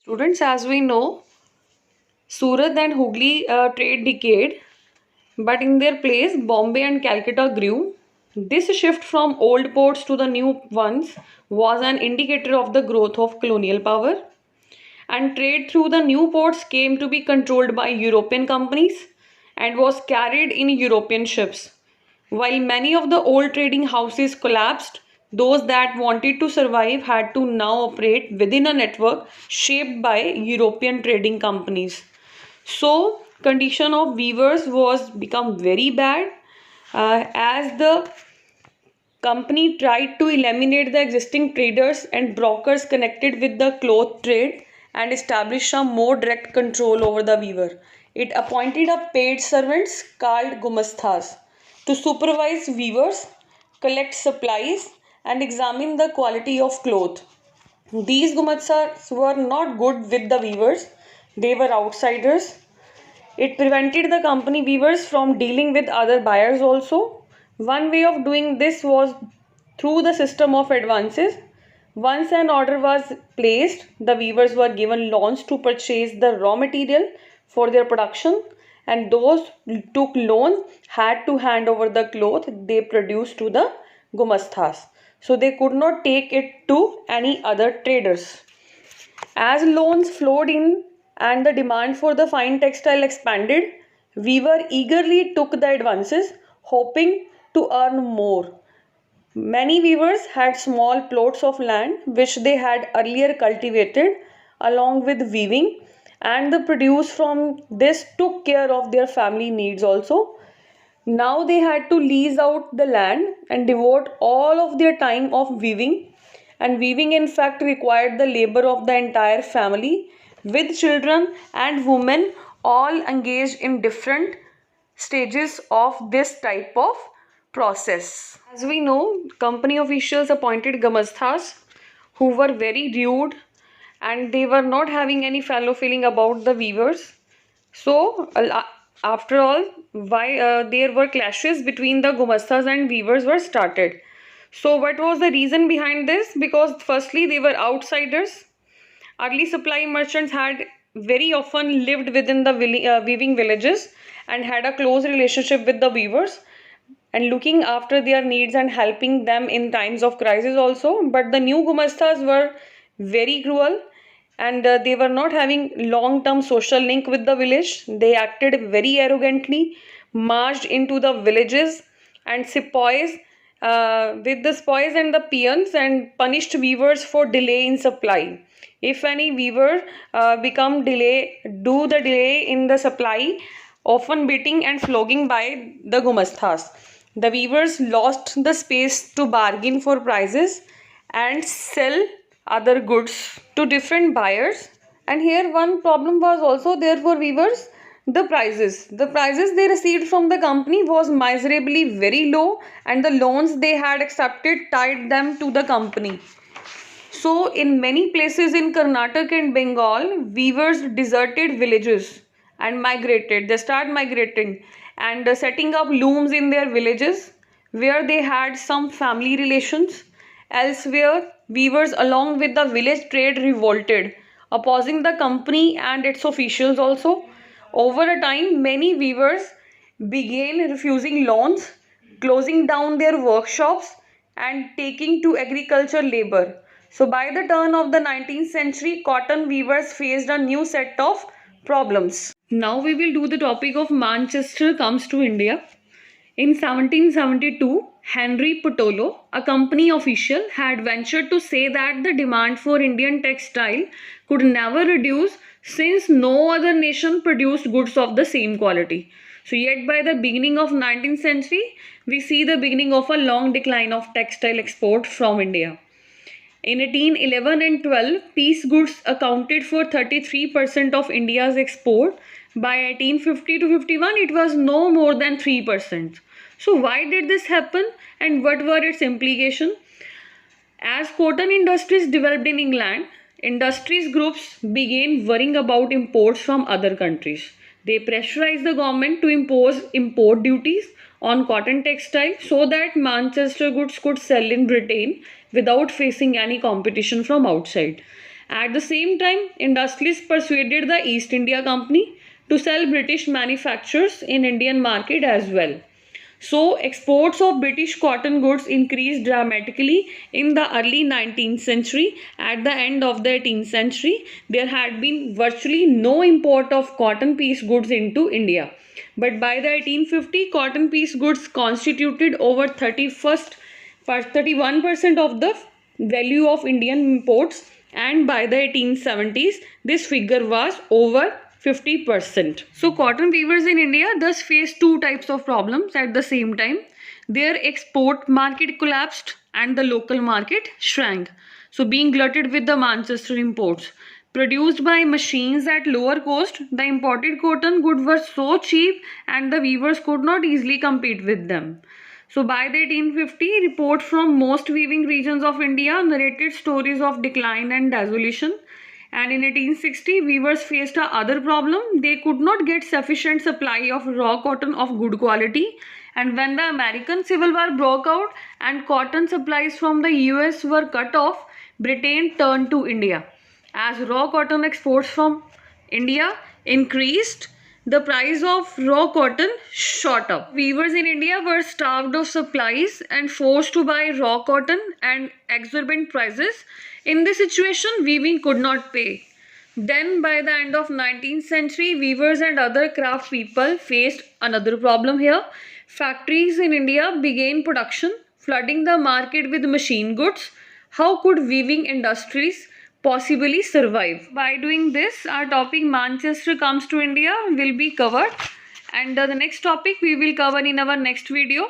Students, as we know, Surat and Hooghly trade decayed, but in their place, Bombay and Calcutta grew. This shift from old ports to the new ones was an indicator of the growth of colonial power, and trade through the new ports came to be controlled by European companies and was carried in European ships. While many of the old trading houses collapsed, those that wanted to survive had to now operate within a network shaped by European trading companies. So, condition of weavers was become very bad as the company tried to eliminate the existing traders and brokers connected with the cloth trade and establish some more direct control over the weaver. It appointed a paid servants called gumasthas to supervise weavers, collect supplies, and examine the quality of cloth. These gumasthas were not good with the weavers, they were outsiders. It prevented the company weavers from dealing with other buyers also. One way of doing this was through the system of advances. Once an order was placed, the weavers were given loans to purchase the raw material for their production, and those who took loans had to hand over the cloth they produced to the gumasthas. So they could not take it to any other traders. As loans flowed in and the demand for the fine textile expanded, weaver eagerly took the advances, hoping to earn more. Many weavers had small plots of land which they had earlier cultivated along with weaving, and the produce from this took care of their family needs also. Now they had to lease out the land and devote all of their time of weaving, and weaving in fact required the labor of the entire family with children and women all engaged in different stages of this type of process. As we know, company officials appointed gamasthas who were very rude and they were not having any fellow feeling about the weavers. So, after all, why there were clashes between the gumastas and weavers were started. So, what was the reason behind this? Because firstly, they were outsiders. Early supply merchants had very often lived within the weaving villages and had a close relationship with the weavers and looking after their needs and helping them in times of crisis also. But the new gumastas were very cruel and they were not having long term social link with the village. They acted very arrogantly, marched into the villages and sepoys with the spoils and the peons and punished weavers for delay in supply. If any weaver do the delay in the supply, often beating and flogging by the gumasthas. The weavers lost the space to bargain for prices and sell other goods to different buyers. And here one problem was also there for weavers, the prices. The prices they received from the company was miserably very low, and the loans they had accepted tied them to the company. So, in many places in Karnataka and Bengal, weavers deserted villages and migrated. They start migrating and setting up looms in their villages where they had some family relations. Elsewhere, weavers along with the village trade revolted, opposing the company and its officials also. Over a time, many weavers began refusing loans, closing down their workshops, and taking to agriculture labor. So, by the turn of the 19th century, cotton weavers faced a new set of problems. Now, we will do the topic of Manchester comes to India. In 1772, Henry Potolo, a company official, had ventured to say that the demand for Indian textile could never reduce since no other nation produced goods of the same quality. So yet by the beginning of 19th century, we see the beginning of a long decline of textile export from India. In 1811 and 12, piece goods accounted for 33% of India's export. By 1850 to 51, it was no more than 3%. So why did this happen and what were its implications? As cotton industries developed in England, industries groups began worrying about imports from other countries. They pressurized the government to impose import duties on cotton textile so that Manchester goods could sell in Britain without facing any competition from outside. At the same time, industrialists persuaded the East India Company to sell British manufactures in Indian market as well. So, exports of British cotton goods increased dramatically in the early 19th century. At the end of the 18th century, there had been virtually no import of cotton piece goods into India. But by the 1850, cotton piece goods constituted over 31% of the value of Indian imports, and by the 1870s, this figure was over 50%. So cotton weavers in India thus faced two types of problems at the same time. Their export market collapsed and the local market shrank. So being glutted with the Manchester imports produced by machines at lower cost, the imported cotton goods were so cheap and the weavers could not easily compete with them. So by the 1850, reports from most weaving regions of India narrated stories of decline and dissolution. And in 1860, weavers faced a other problem. They could not get sufficient supply of raw cotton of good quality. And when the American Civil War broke out and cotton supplies from the US were cut off, Britain turned to India. As raw cotton exports from India increased, the price of raw cotton shot up. Weavers in India were starved of supplies and forced to buy raw cotton at exorbitant prices. In this situation, weaving could not pay. Then, by the end of 19th century, weavers and other craft people faced another problem here. Factories in India began production, flooding the market with machine goods. How could weaving industries possibly survive? By doing this, our topic Manchester comes to India will be covered, and the next topic we will cover in our next video.